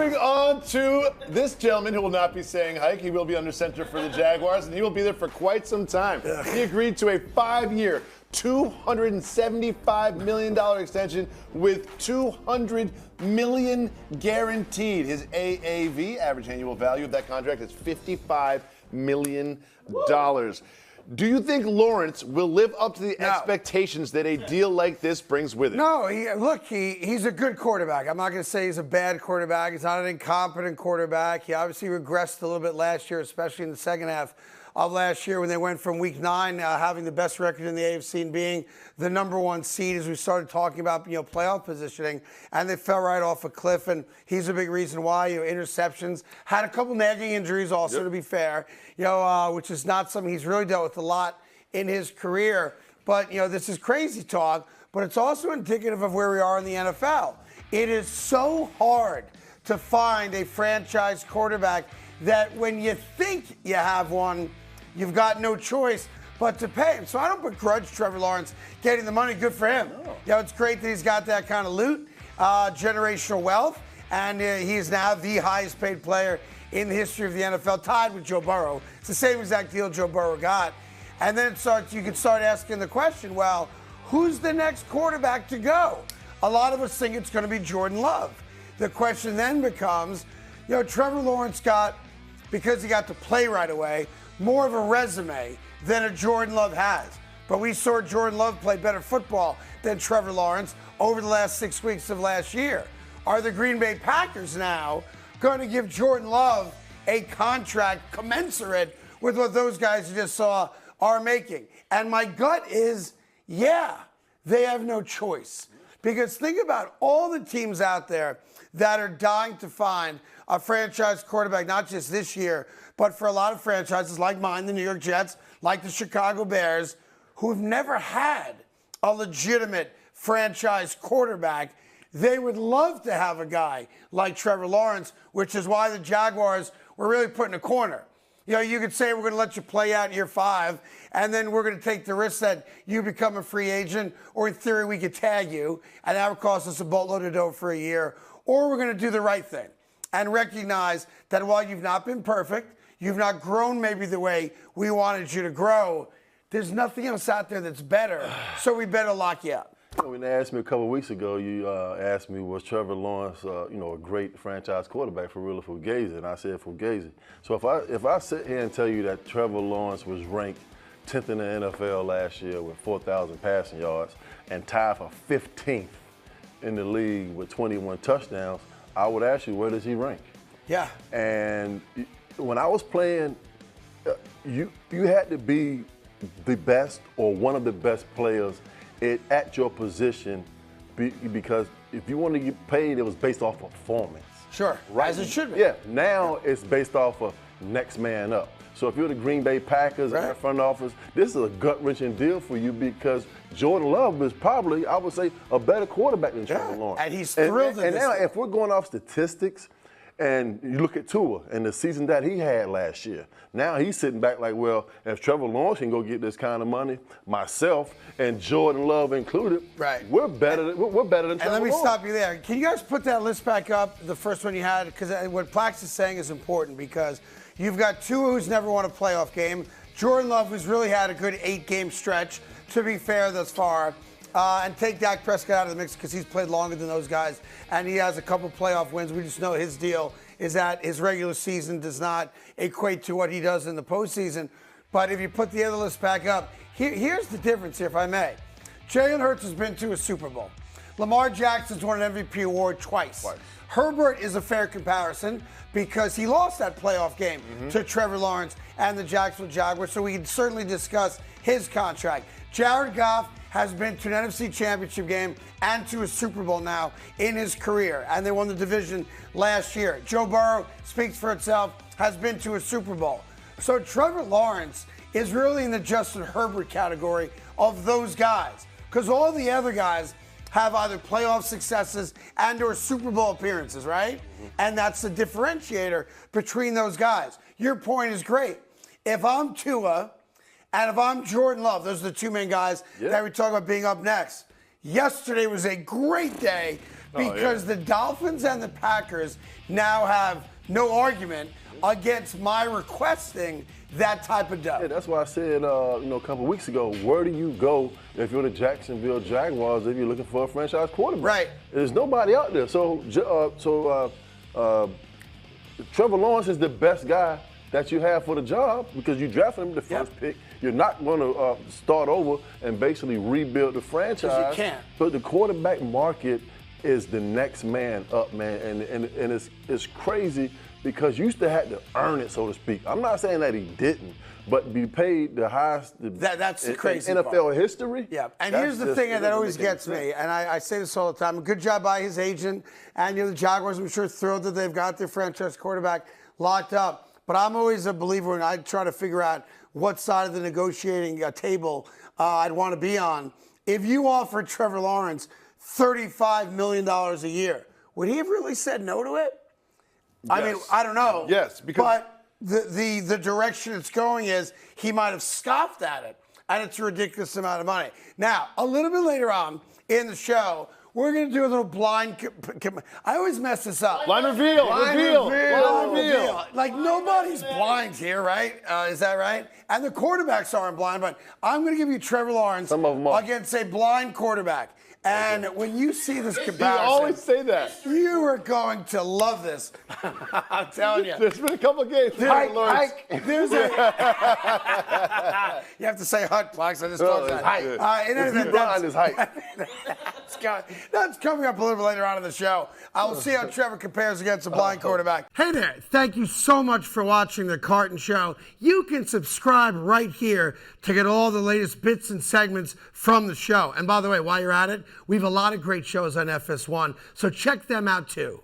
Moving on to this gentleman who will not be saying hike. He will be under center for the Jaguars, and he will be there for quite some time. He agreed to a 5-year, $275 million extension with $200 million guaranteed. His AAV, average annual value of that contract, is $55 million. Do you think Lawrence will live up to the expectations that a deal like this brings with it? No, he's a good quarterback. I'm not going to say he's a bad quarterback. He's not an incompetent quarterback. He obviously regressed a little bit last year, especially in the second half of last year when they went from week 9 having the best record in the AFC and being the #1 seed as we started talking about playoff positioning, and they fell right off a cliff, and he's a big reason why. Interceptions, had a couple nagging injuries also, to be fair, which is not something he's really dealt with a lot in his career. But this is crazy talk, but it's also indicative of where we are in the NFL. It is so hard to find a franchise quarterback that when you think you have one, you've got no choice but to pay him. So I don't begrudge Trevor Lawrence getting the money. Good for him. It's great that he's got that kind of loot, generational wealth, and he is now the highest paid player in the history of the NFL, tied with Joe Burrow. It's the same exact deal Joe Burrow got. And then you can start asking the question, well, who's the next quarterback to go? A lot of us think it's going to be Jordan Love. The question then becomes, Trevor Lawrence because he got to play right away, more of a resume than a Jordan Love has. But we saw Jordan Love play better football than Trevor Lawrence over the last 6 weeks of last year. Are the Green Bay Packers now going to give Jordan Love a contract commensurate with what those guys you just saw are making? And my gut is, they have no choice. Because think about all the teams out there that are dying to find a franchise quarterback, not just this year, but for a lot of franchises like mine, the New York Jets, like the Chicago Bears, who've never had a legitimate franchise quarterback. They would love to have a guy like Trevor Lawrence, which is why the Jaguars were really put in a corner. You could say we're going to let you play out year 5, and then we're going to take the risk that you become a free agent, or in theory we could tag you, and that would cost us a boatload of dough for a year. Or we're going to do the right thing and recognize that while you've not been perfect, you've not grown maybe the way we wanted you to grow, there's nothing else out there that's better, so we better lock you up. When they asked me a couple of weeks ago, you asked me, was Trevor Lawrence, a great franchise quarterback for real or Fugazi? And I said Fugazi. So if I sit here and tell you that Trevor Lawrence was ranked 10th in the NFL last year with 4,000 passing yards and tied for 15th in the league with 21 touchdowns, I would ask you, where does he rank? Yeah. And when I was playing, you had to be the best or one of the best players at your position, because if you want to get paid, it was based off of performance. Sure, right? As it should be. Yeah, now it's based off of next man up. So if you're the Green Bay Packers and their front office, this is a gut-wrenching deal for you, because Jordan Love is probably, I would say, a better quarterback than Trevor Lawrence. And he's thrilled. And now, if we're going off statistics, and you look at Tua and the season that he had last year, now he's sitting back like, well, if Trevor Lawrence can go get this kind of money, myself and Jordan Love included, we're better than Trevor Lawrence. And let me stop you there. Can you guys put that list back up, the first one you had? Because what Plax is saying is important, because you've got Tua, who's never won a playoff game, Jordan Love, who's really had a good 8-game stretch, to be fair, thus far. And take Dak Prescott out of the mix because he's played longer than those guys, and he has a couple playoff wins. We just know his deal is that his regular season does not equate to what he does in the postseason. But if you put the other list back up, here's the difference here, if I may. Jalen Hurts has been to a Super Bowl. Lamar Jackson's won an MVP award twice. Herbert is a fair comparison because he lost that playoff game to Trevor Lawrence and the Jacksonville Jaguars, so we can certainly discuss his contract. Jared Goff has been to an NFC Championship game and to a Super Bowl now in his career, and they won the division last year. Joe Burrow speaks for itself, has been to a Super Bowl. So Trevor Lawrence is really in the Justin Herbert category of those guys, because all the other guys have either playoff successes and or Super Bowl appearances, right? And that's the differentiator between those guys. Your point is great. If I'm Tua, and if I'm Jordan Love, those are the two main guys that we talk about being up next. Yesterday was a great day because the Dolphins and the Packers now have no argument against my requesting that type of dough. Yeah, that's why I said, a couple weeks ago, where do you go if you're the Jacksonville Jaguars if you're looking for a franchise quarterback? Right. There's nobody out there. So Trevor Lawrence is the best guy that you have for the job because you drafted him the first pick. You're not going to start over and basically rebuild the franchise. 'Cause you can't. But the quarterback market is the next man up, man, and it's crazy because you used to have to earn it, so to speak. I'm not saying that he didn't, but be paid the highest That's the crazy in NFL part. history. Yeah, and here's the thing that always gets me, and I say this all the time, good job by his agent, and the Jaguars, I'm sure, thrilled that they've got their franchise quarterback locked up. But I'm always a believer when I try to figure out what side of the negotiating table I'd want to be on. If you offered Trevor Lawrence $35 million a year, would he have really said no to it? I mean, I don't know. Yes, because but the direction it's going is he might have scoffed at it, and it's a ridiculous amount of money. Now, a little bit later on in the show, we're going to do a little blind. I always mess this up. Blind reveal. Reveal. Like nobody's blind here, right? Is that right? And the quarterbacks aren't blind, but I'm going to give you Trevor Lawrence Some of them are. against a blind quarterback. And when you see this You comparison, always say that. you are going to love this. I'm telling you. There's been a couple of games. There's you have to say hut, Fox. I just told you. Blind is height. That's coming up a little bit later on in the show. I will see how Trevor compares against a blind quarterback. Hey there. Thank you so much for watching The Carton Show. You can subscribe right here to get all the latest bits and segments from the show. And by the way, while you're at it, we have a lot of great shows on FS1, so check them out too.